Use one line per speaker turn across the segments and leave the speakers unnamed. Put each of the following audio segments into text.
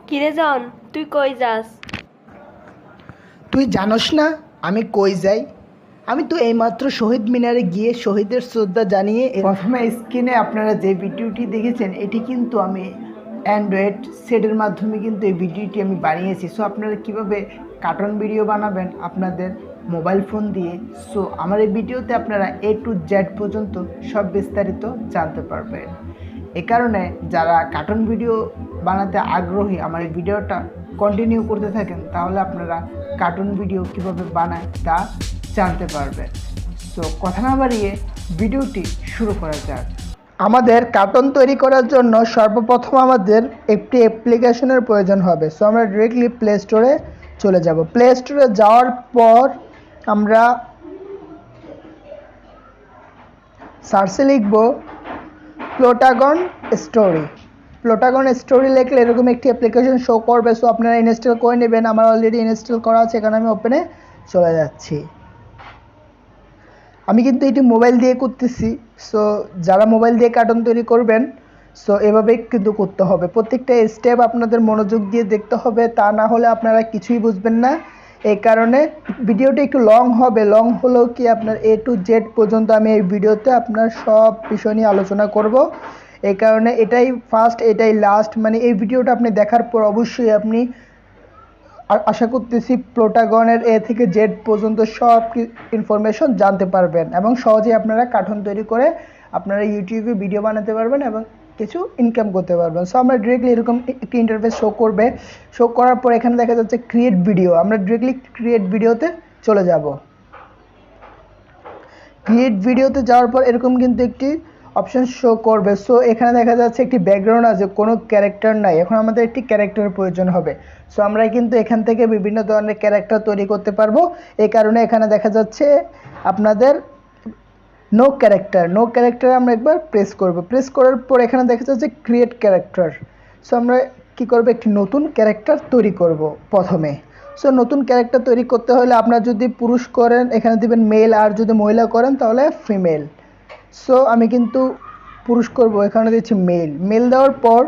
কিরে জন, তুই কই যাস?
তুই জানোস না আমি কই যাই? আমি তো এইমাত্র শহীদ মিনারে গিয়ে শহীদের শ্রদ্ধা জানিয়ে প্রথমে স্ক্রিনে আপনারা যে ভিডিওটি দেখেছেন এটি কিন্তু আমি অ্যান্ড্রয়েড সেটের মাধ্যমে কিন্তু এই ভিডিওটি আমি বানিয়েছি। সো আপনারা কিভাবে কার্টুন ভিডিও বানাবেন আপনাদের মোবাইল ফোন দিয়ে, সো আমার এই ভিডিওতে আপনারা A to Z পর্যন্ত সব বিস্তারিত জানতে পারবেন। এ কারণে যারা কার্টুন ভিডিও বানাতে আগ্রহী আমার এই ভিডিওটা কন্টিনিউ করতে থাকেন, তাহলে আপনারা কার্টুন ভিডিও কিভাবে বানায় তা জানতে পারবেন। তো কথা না বাড়িয়ে ভিডিওটি শুরু করা যাক। আমাদের কার্টুন তৈরি করার জন্য সর্বপ্রথম আমাদের একটি অ্যাপ্লিকেশনের প্রয়োজন হবে। সো আমরা ডিরেক্টলি প্লে স্টোরে চলে যাব। প্লে স্টোরে যাওয়ার পর আমরা সার্চে লিখব প্লোটাগন স্টোরি। প্লোটাগন স্টোরি লিখলে এরকম একটি অ্যাপ্লিকেশন শো করবে। সো আপনারা ইনস্টল করে নেবেন। আমার অলরেডি ইনস্টল করা আছে, এখানে আমি ওপেনে চলে যাচ্ছি। আমি কিন্তু এটি মোবাইল দিয়ে করতেছি। সো যারা মোবাইল দিয়ে কার্টুন তৈরি করবেন, সো এভাবেই কিন্তু করতে হবে। প্রত্যেকটা স্টেপ আপনাদের মনোযোগ দিয়ে দেখতে হবে, তা না হলে আপনারা কিছুই বুঝবেন না। এই কারণে ভিডিওটি একটু লং হবে। লং হলেও কি আপনার A to Z পর্যন্ত আমি এই ভিডিওতে আপনার সব বিষয় নিয়ে আলোচনা করব। এই কারণে এটাই ফার্স্ট, এটাই লাস্ট। মানে এই ভিডিওটা আপনি দেখার পর অবশ্যই আপনি আশা করতেছি প্লোটাগনের A থেকে Z পর্যন্ত সব ইনফরমেশন জানতে পারবেন এবং সহজেই আপনারা কার্টুন তৈরি করে আপনারা ইউটিউবে ভিডিও বানাতে পারবেন এবং কিছু ইনকাম করতে পারবেন। সো আমরা ডিরেক্টলি এরকম একটি ইন্টারফেস শো করবে। শো করার পর এখানে দেখা যাচ্ছে ক্রিয়েট ভিডিও। আমরা ডিরেক্টলি ক্রিয়েট ভিডিওতে চলে যাব। ক্রিয়েট ভিডিওতে যাওয়ার পর এরকম কিন্তু একটি অপশন শো করবে। সো এখানে দেখা যাচ্ছে একটি ব্যাকগ্রাউন্ড আছে, কোনো ক্যারেক্টার নাই। এখন আমাদের একটি ক্যারেক্টারের প্রয়োজন হবে। সো আমরা কিন্তু এখান থেকে বিভিন্ন ধরনের ক্যারেক্টার তৈরি করতে পারবো। এই কারণে এখানে দেখা যাচ্ছে আপনাদের নো ক্যারেক্টার। নো ক্যারেক্টার আমরা একবার প্রেস করব। প্রেস করার পর এখানে দেখা যাচ্ছে ক্রিয়েট ক্যারেক্টার। সো আমরা কি করব, একটি নতুন ক্যারেক্টার তৈরি করব প্রথমে। সো নতুন ক্যারেক্টার তৈরি করতে হলে আপনারা যদি পুরুষ করেন এখানে দিবেন মেল, আর যদি মহিলা করেন তাহলে ফিমেল। সো আমি কিন্তু পুরুষ করব, এখানে দিচ্ছি মেল। মেল দেওয়ার পর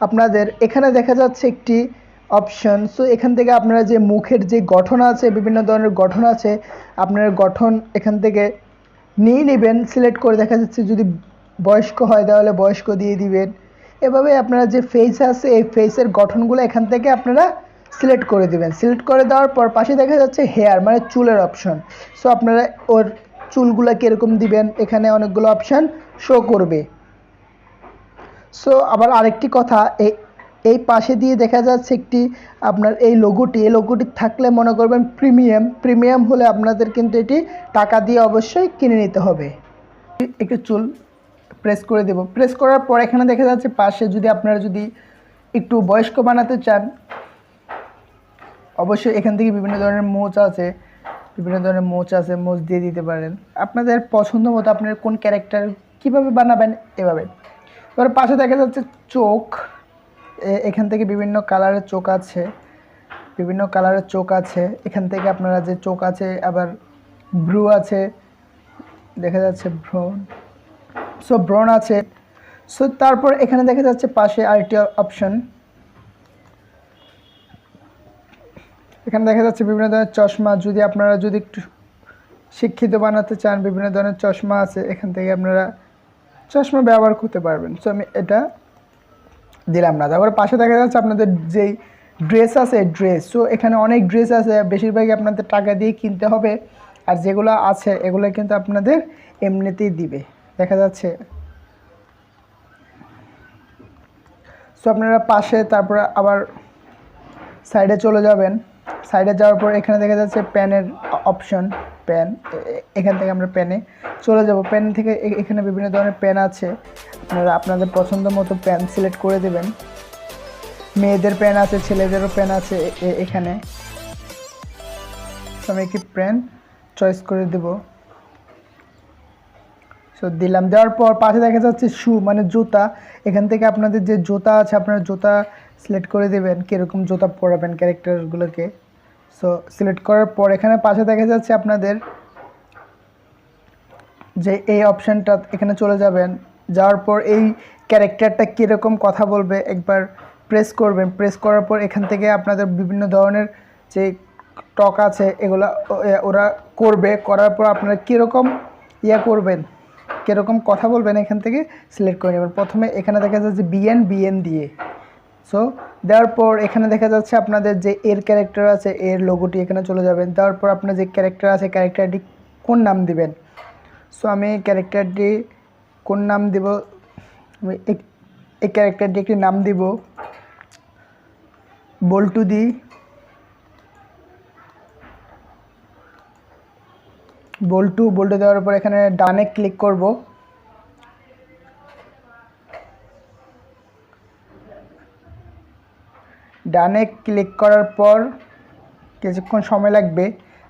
আপনাদের এখানে দেখা যাচ্ছে একটি অপশন। সো এখান থেকে আপনারা যে মুখের যে গঠন আছে, বিভিন্ন ধরনের গঠন আছে, আপনার গঠন এখান থেকে নিয়ে নেবেন। সিলেক্ট করে দেখা যাচ্ছে যদি বয়স্ক হয় তাহলে বয়স্ক দিয়ে দিবেন। এভাবে আপনারা যে ফেস আছে এই ফেসের গঠনগুলো এখান থেকে আপনারা সিলেক্ট করে দিবেন। সিলেক্ট করে দেওয়ার পর পাশে দেখা যাচ্ছে হেয়ার, মানে চুলের অপশন। সো আপনারা ওর চুলগুলো কীরকম দিবেন, এখানে অনেকগুলো অপশান শো করবে। সো আবার আরেকটি কথা, এই পাশে দিয়ে দেখা যাচ্ছে একটি আপনার এই লোগোটি থাকলে মনে করবেন প্রিমিয়াম হলে আপনাদের কিন্তু এটি টাকা দিয়ে অবশ্যই কিনে নিতে হবে। একটু চুল প্রেস করে দেব। প্রেস করার পর এখানে দেখা যাচ্ছে পাশে যদি আপনারা যদি একটু বয়স্ক বানাতে চান, অবশ্যই এখান থেকে বিভিন্ন ধরনের মোচ আছে, মোচ দিয়ে দিতে পারেন আপনাদের পছন্দ মতো। আপনার কোন ক্যারেক্টার কীভাবে বানাবেন এভাবে। এবার পাশে দেখা যাচ্ছে চোখ। এখান থেকে বিভিন্ন কালারের চোখ আছে। এখান থেকে আপনারা যে চোখ আছে, আবার ব্রু আছে, দেখা যাচ্ছে ব্রন আছে। সো তারপর এখানে দেখা যাচ্ছে পাশে আরেকটি অপশন, এখানে দেখা যাচ্ছে বিভিন্ন ধরনের চশমা। যদি আপনারা একটু শিক্ষিত বানাতে চান, বিভিন্ন ধরনের চশমা আছে, এখান থেকে আপনারা চশমা ব্যবহার করতে পারবেন। সো আমি এটা দিলাম না। তারপর পাশে দেখা যাচ্ছে আপনাদের যেই ড্রেস আছে ড্রেস। সো এখানে অনেক ড্রেস আছে, বেশিরভাগই আপনাদের টাকা দিয়ে কিনতে হবে, আর যেগুলো আছে এগুলো কিন্তু আপনাদের এমনিতেই দিবে, দেখা যাচ্ছে। সো আপনারা পাশে তারপর আবার সাইডে চলে যাবেন। সাইডে যাওয়ার পর এখানে দেখা যাচ্ছে প্যানের অপশন, এখান থেকে আমরা প্যানে চলে যাব। প্যান থেকে এখানে বিভিন্ন ধরনের প্যান আছে, আপনারা আপনাদের পছন্দ মতো প্যান সিলেক্ট করে দেবেন। মেয়েদের প্যান আছে, ছেলেদেরও প্যান আছে এখানে। আমি একটি প্যান চয়েস করে দেব। সো দিলাম। দেওয়ার পর পাশে দেখা যাচ্ছে শু, মানে জুতা। এখান থেকে আপনাদের যে জুতা আছে আপনারা জুতা সিলেক্ট করে দেবেন, কীরকম জুতা পরাবেন ক্যারেক্টারগুলোকে। সো সিলেক্ট করার পর এখানে পাশে দেখা যাচ্ছে আপনাদের যে এই অপশানটা, এখানে চলে যাবেন। যাওয়ার পর এই ক্যারেক্টারটা কীরকম কথা বলবে একবার প্রেস করবেন। প্রেস করার পর এখান থেকে আপনাদের বিভিন্ন ধরনের যে টক আছে এগুলো ওরা করবে, করার পর আপনারা কীরকম করবেন, কীরকম কথা বলবেন এখান থেকে সিলেক্ট করে নেবেন। প্রথমে এখানে দেখা যাচ্ছে বিএন দিয়ে, সো দেওয়ার পর এখানে দেখা যাচ্ছে আপনাদের যে এর ক্যারেক্টার আছে এর লোগোটি এখানে চলে যাবেন। দেওয়ার পর আপনার যে ক্যারেক্টার আছে ক্যারেক্টারটি কোন নাম দিবেন। সো আমি ক্যারেক্টারটি কোন নাম দিব, আমি এই ক্যারেক্টারটি একটি নাম দিব বল্টু দি। বল্টু দেওয়ার পর এখানে ডানে ক্লিক করব। ডানে ক্লিক করার পর কিছুক্ষণ সময় লাগবে।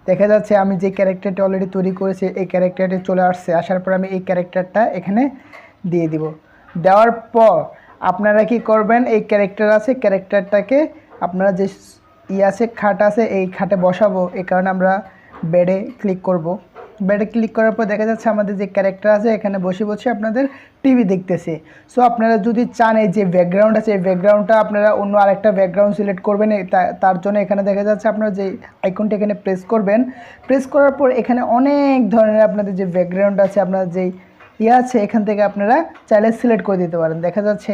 দেখা যাচ্ছে আমি যে ক্যারেক্টারটি অলরেডি তৈরি করেছি এই ক্যারেক্টারটি চলে আসছে। আসার পর আমি এই ক্যারেক্টারটা এখানে দিয়ে দিব। দেওয়ার পর আপনারা কি করবেন, এই ক্যারেক্টার আছে ক্যারেক্টারটাকে আপনারা যে আছে খাট আছে এই খাটে বসাবো, এই কারণে আমরা বেডে ক্লিক করব। বেডে ক্লিক করার পর দেখা যাচ্ছে আমাদের যে ক্যারেক্টার আছে এখানে বসে বসে আপনাদের টিভি দেখতেছে। সো আপনারা যদি চান এই যে ব্যাকগ্রাউন্ড আছে এই ব্যাকগ্রাউন্ডটা আপনারা অন্য আরেকটা ব্যাকগ্রাউন্ড সিলেক্ট করবেন। তার জন্য এখানে দেখা যাচ্ছে আপনারা যে আইকনটা এখানে প্রেস করবেন। প্রেস করার পর এখানে অনেক ধরনের আপনাদের যে ব্যাকগ্রাউন্ড আছে আপনার যেই আছে এখান থেকে আপনারা চাইলে সিলেক্ট করে দিতে পারেন। দেখা যাচ্ছে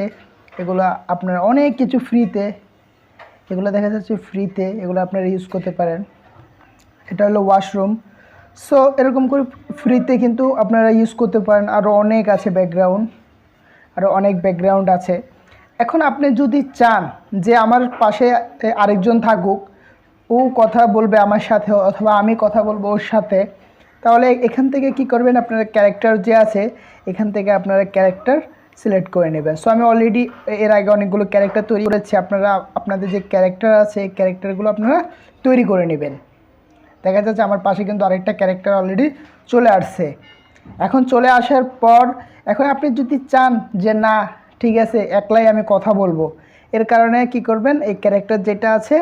এগুলো আপনারা অনেক কিছু ফ্রিতে, এগুলো দেখা যাচ্ছে ফ্রিতে, এগুলো আপনারা ইউজ করতে পারেন। এটা হলো ওয়াশরুম। সো এরকম করে ফ্রিতে কিন্তু আপনারা ইউজ করতে পারেন। আরও অনেক আছে ব্যাকগ্রাউন্ড, আরও অনেক ব্যাকগ্রাউন্ড আছে। এখন আপনি যদি চান যে আমার পাশে আরেকজন থাকুক, ও কথা বলবে আমার সাথে অথবা আমি কথা বলবো ওর সাথে, তাহলে এখান থেকে কি করবেন, আপনারা ক্যারেক্টার যে আছে এখান থেকে আপনারা ক্যারেক্টার সিলেক্ট করে নেবেন। সো আমি অলরেডি এর আগে অনেকগুলো ক্যারেক্টার তৈরি করেছি। আপনারা আপনাদের যে ক্যারেক্টার আছে এই ক্যারেক্টারগুলো আপনারা তৈরি করে নেবেন। দেখা যাচ্ছে আমার পাশে কিন্তু আরেকটা ক্যারেক্টার অলরেডি চলে আসছে। এখন চলে আসার পর এখন আপনি যদি চান যে না ঠিক আছে একলাই আমি কথা বলবো, এর কারণে কি করবেন, এই ক্যারেক্টার যেটা আছে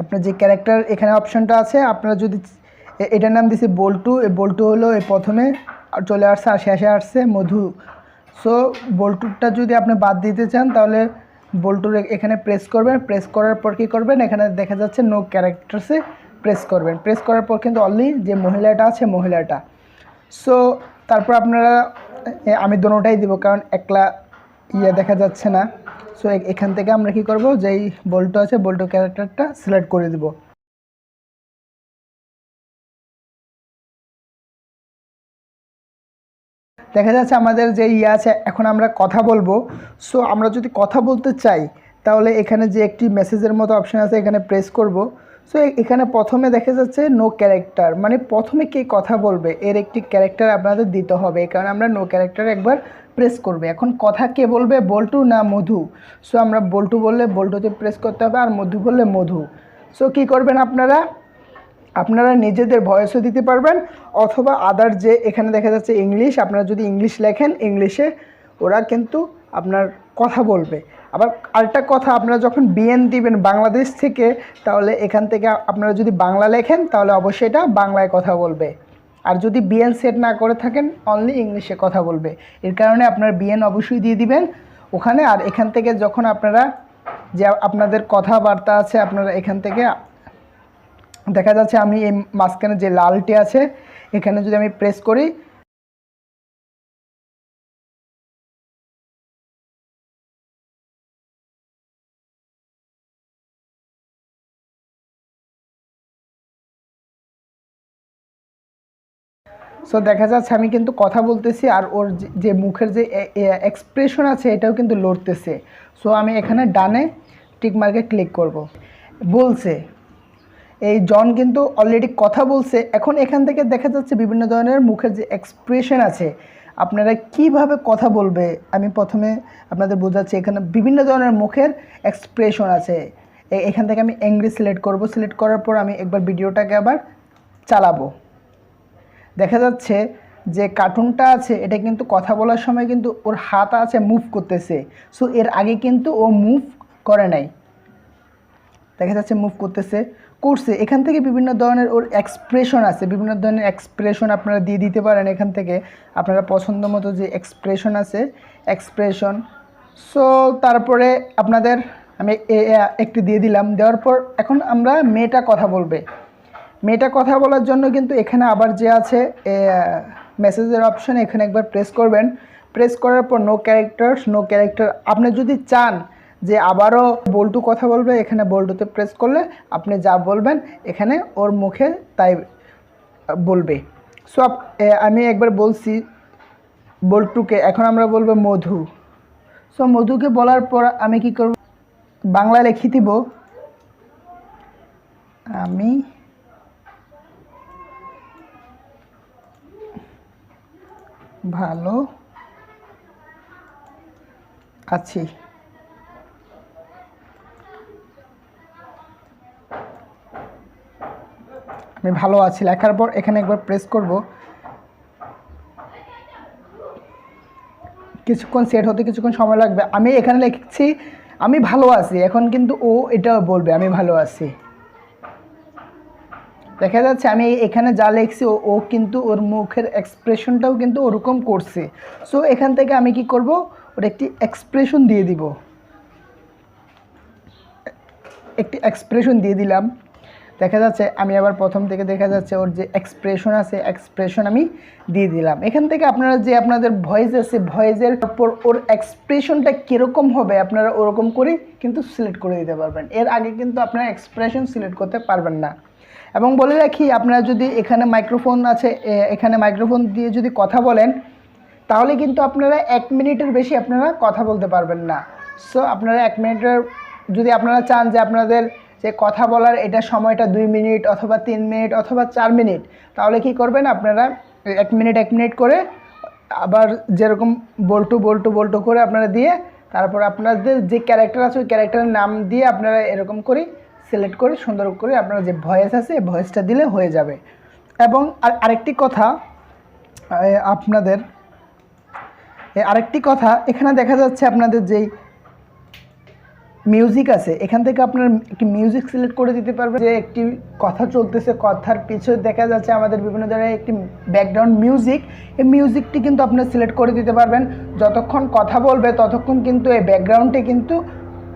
আপনার যে ক্যারেক্টার এখানে অপশনটা আছে আপনারা যদি এটার নাম দিছি বল্টু, এই বল্টু হলো এই প্রথমে চলে আসছে আর শেষে আসছে মধু। সো বল্টুটা যদি আপনি বাদ দিতে চান তাহলে বল্টুর এখানে প্রেস করবেন। প্রেস করার পর কী করবেন, এখানে দেখা যাচ্ছে নো ক্যারেক্টারসে প্রেস করবেন। প্রেস করার পর কিন্তু অনলি যে মহিলাটা আছে মহিলাটা। সো তারপর আপনারা আমি দোনোটাই দিব কারণ একলা দেখা যাচ্ছে না। সো এখান থেকে আমরা কি করব, যেই বল্টু আছে বল্টু ক্যারেক্টারটা সিলেক্ট করে দিব। দেখা যাচ্ছে আমাদের যে আছে এখন আমরা কথা বলবো। সো আমরা যদি কথা বলতে চাই তাহলে এখানে যে একটি মেসেজের মতো অপশান আছে এখানে প্রেস করব। সো এখানে প্রথমে দেখা যাচ্ছে নো ক্যারেক্টার, মানে প্রথমে কে কথা বলবে এর একটি ক্যারেক্টার আপনাদের দিতে হবে, এই কারণে আমরা নো ক্যারেক্টার একবার প্রেস করবে। এখন কথা কে বলবে, বল্টু না মধু? সো আমরা বল্টু বললে বল্টুতে প্রেস করতে হবে, আর মধু বললে মধু। সো কী করবেন আপনারা নিজেদের ভয়েসও দিতে পারবেন অথবা আদার যে এখানে দেখা যাচ্ছে ইংলিশ, আপনারা যদি ইংলিশ লেখেন ইংলিশে ওরা কিন্তু আপনার কথা বলবে। আবার আরেকটা কথা, আপনারা যখন বিএন দিবেন বাংলাদেশ থেকে তাহলে এখান থেকে আপনারা যদি বাংলা লেখেন তাহলে অবশ্যই এটা বাংলায় কথা বলবে। আর যদি বিএন সেট না করে থাকেন অনলি ইংলিশে কথা বলবে। এর কারণে আপনার বিএন অবশ্যই দিয়ে দিবেন ওখানে। আর এখান থেকে যখন আপনারা যে আপনাদের কথাবার্তা আছে আপনারা এখান থেকে দেখা যাচ্ছে আমি এই মাঝখানে যে লালটি আছে এখানে যদি আমি প্রেস করি সো দেখা যাচ্ছে আমি কিন্তু কথা বলতেছি আর ওর যে মুখের যে এক্সপ্রেশন আছে এটাও কিন্তু লড়তেছে। সো আমি এখানে ডানে টিক মার্কে ক্লিক করব। বলছে এই জন কিন্তু অলরেডি কথা বলছে। এখন এখান থেকে দেখা যাচ্ছে বিভিন্ন ধরনের মুখের যে এক্সপ্রেশন আছে আপনারা কিভাবে কথা বলবে আমি প্রথমে আপনাদের বোঝাচ্ছি। এখানে বিভিন্ন ধরনের মুখের এক্সপ্রেশন আছে। এখান থেকে আমি অ্যাংরি সিলেক্ট করব। সিলেক্ট করার পর আমি একবার ভিডিওটাকে আবার চালাবো। দেখা যাচ্ছে যে কার্টুনটা আছে এটা কিন্তু কথা বলার সময় কিন্তু ওর হাত আছে মুভ করতেছে। সো এর আগে কিন্তু ও মুভ করে নাই, দেখা যাচ্ছে মুভ করছে। এখান থেকে বিভিন্ন ধরনের ওর এক্সপ্রেশন আছে, বিভিন্ন ধরনের এক্সপ্রেশন আপনারা দিয়ে দিতে পারেন। এখান থেকে আপনারা পছন্দ মতো যে এক্সপ্রেশন আছে এক্সপ্রেশন সো তারপরে আপনাদের আমি একটি দিয়ে দিলাম, দেওয়ার পর এখন আমরা মেয়েটা কথা বলবে। মেয়েটা কথা বলার জন্য কিন্তু এখানে আবার যে আছে মেসেজের অপশন, এখানে একবার প্রেস করবেন। প্রেস করার পর নো ক্যারেক্টার আপনি যদি চান যে আবারও বল্টু কথা বলবে, এখানে বল্টুতে প্রেস করলে আপনি যা বলবেন এখানে ওর মুখে তাই বলবে। সো আমি একবার বলছি বল্টুকে, এখন আমরা বলবো মধু। সো মধুকে বলার পর আমি কি করব, বাংলা লিখে দিব আমি ভালো আছি। আমি ভালো আছি লেখার পর এখানে একবার প্রেস করব। কিছুক্ষণ সেট হতে কিছুক্ষণ সময় লাগবে। আমি এখানে লিখছি আমি ভালো আছি, এখন কিন্তু ও এটা বলবে আমি ভালো আছি। দেখা যাচ্ছে আমি এখানে যা লিখছি ও কিন্তু ওর মুখের এক্সপ্রেশনটাও কিন্তু ওরকম করছে। সো এখান থেকে আমি কি করব, ওর একটি এক্সপ্রেশন দিয়ে দিব, একটি এক্সপ্রেশন দিয়ে দিলাম। দেখা যাচ্ছে আমি আবার প্রথম থেকে দেখা যাচ্ছে ওর যে এক্সপ্রেশন আছে এক্সপ্রেশন আমি দিয়ে দিলাম। এখান থেকে আপনারা যে আপনাদের ভয়েস আছে ভয়েসের পর ওর এক্সপ্রেশনটা কীরকম হবে আপনারা ওরকম করে কিন্তু সিলেক্ট করে দিতে পারবেন। এর আগে কিন্তু আপনারা এক্সপ্রেশন সিলেক্ট করতে পারবেন না। এবং বলে রাখি আপনারা যদি এখানে মাইক্রোফোন আছে, এখানে মাইক্রোফোন দিয়ে যদি কথা বলেন তাহলে কিন্তু আপনারা 1 মিনিটের বেশি আপনারা কথা বলতে পারবেন না। সো আপনারা 1 মিনিটের যদি আপনারা চান যে আপনাদের যে কথা বলার এটা সময়টা 2 মিনিট অথবা 3 মিনিট অথবা 4 মিনিট, তাহলে কি করবেন আপনারা 1 মিনিট করে আবার যেরকম বল্টু বল্টু বল্টু করে আপনারা দিয়ে তারপর আপনাদের যে ক্যারেক্টার আছে ওই ক্যারেক্টারের নাম দিয়ে আপনারা এরকম করে সিলেক্ট করে সুন্দর করে আপনারা যে ভয়েস আছে এই ভয়েসটা দিলে হয়ে যাবে। এবং আরেকটি কথা আপনাদের এখানে দেখা যাচ্ছে আপনাদের যেই মিউজিক আছে এখান থেকে আপনারা একটি মিউজিক সিলেক্ট করে দিতে পারবেন। যে একটি কথা চলতেছে, কথার পিছনে দেখা যাচ্ছে আমাদের বিভিন্ন ধরনের একটি ব্যাকগ্রাউন্ড মিউজিক, এই মিউজিকটি কিন্তু আপনারা সিলেক্ট করে দিতে পারবেন। যতক্ষণ কথা বলবে ততক্ষণ কিন্তু এই ব্যাকগ্রাউন্ডে কিন্তু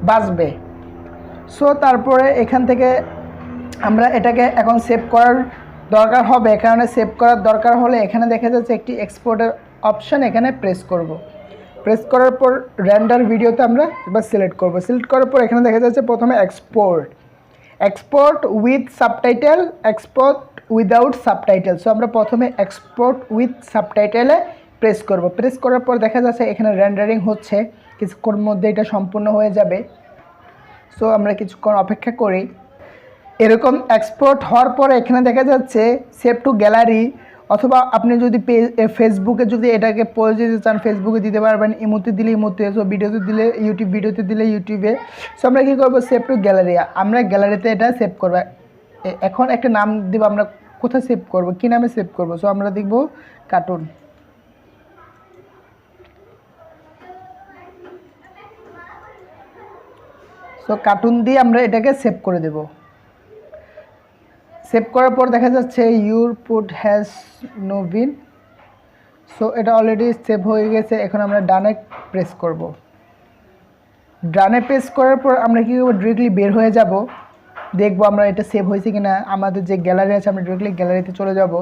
বাজবে। সো তারপরে এখান থেকে আমরা এটাকে এখন সেভ করার দরকার হবে। এখানে সেভ করার দরকার হলে এখানে দেখা যাচ্ছে একটি এক্সপোর্টের অপশান, এখানে প্রেস করব। প্রেস করার পর রেন্ডার ভিডিওতে আমরা এবার সিলেক্ট করব। সিলেক্ট করার পর এখানে দেখা যাচ্ছে প্রথমে export with subtitle, export without subtitle. So আমরা প্রথমে এক্সপোর্ট উইথ সাবটাইটেলে প্রেস করব। প্রেস করার পর দেখা যাচ্ছে এখানে রেন্ডারিং হচ্ছে, কিছুক্ষণের মধ্যে এটা সম্পূর্ণ হয়ে যাবে। সো আমরা কিছুক্ষণ অপেক্ষা করি। এরকম এক্সপোর্ট হওয়ার পরে এখানে দেখা যাচ্ছে সেভ টু গ্যালারি, অথবা আপনি যদি ফেসবুকে যদি এটাকে পোস্ট দিতে চান ফেসবুকে দিতে পারবেন, ইমোতে দিলে ইমোতে, সো ভিডিওতে দিলে ভিডিওতে দিলে ইউটিউবে। সো আমরা কী করবো, সেভ টু গ্যালারি, আমরা গ্যালারিতে এটা সেভ করবো। এখন একটা নাম দিব, আমরা কোথায় সেভ করব, কী নামে সেভ করব। সো আমরা দেখব কার্টুন। সো কার্টুন দিয়ে আমরা এটাকে সেভ করে দেব। সেভ করার পর দেখা যাচ্ছে your put has no been. So এটা অলরেডি সেভ হয়ে গেছে। এখন আমরা ডানে প্রেস করব। ডানে প্রেস করার পর আমরা কী করবো, ডিরেক্টলি বের হয়ে যাব, দেখবো আমরা এটা সেভ হয়েছে কিনা। আমাদের যে গ্যালারি আছে আমরা ডিরেক্টলি গ্যালারিতে চলে যাব।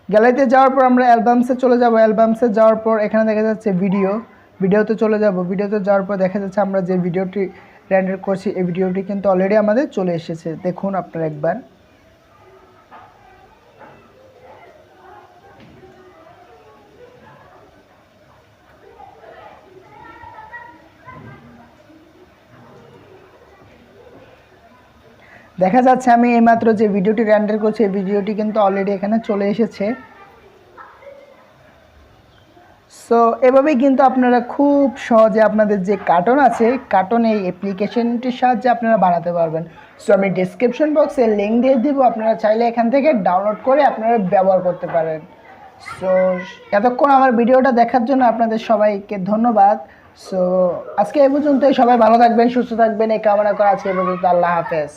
গ্যালারিতে যাওয়ার পর আমরা অ্যালবামসে চলে যাব। অ্যালবামসে যাওয়ার পর এখানে দেখা যাচ্ছে ভিডিওতে চলে যাব। ভিডিওতে যাওয়ার পর দেখা যাচ্ছে আমরা যে ভিডিওটি রেন্ডার করছি এই ভিডিওটি কিন্তু অলরেডি আমাদের চলে এসেছে, দেখুন আপনারা একবার। দেখা যাচ্ছে আমি এইমাত্র যে ভিডিওটি রেন্ডার করছি এই ভিডিওটি কিন্তু অলরেডি এখানে চলে এসেছে। সো এভাবেই কিন্তু আপনারা খুব সহজে আপনাদের যে কার্টুন আছে কার্টুন এই অ্যাপ্লিকেশনটির সাহায্যে আপনারা বানাতে পারবেন। সো আমি ডিসক্রিপশন বক্সে লিঙ্ক দিয়ে দিব, আপনারা চাইলে এখান থেকে ডাউনলোড করে আপনারা ব্যবহার করতে পারেন। সো এতক্ষণ আমার ভিডিওটা দেখার জন্য আপনাদের সবাইকে ধন্যবাদ। সো আজকে এই পর্যন্তই, সবাই ভালো থাকবেন, সুস্থ থাকবেন এই কামনা করা। আজকে এই পর্যন্ত, আল্লাহ হাফেজ।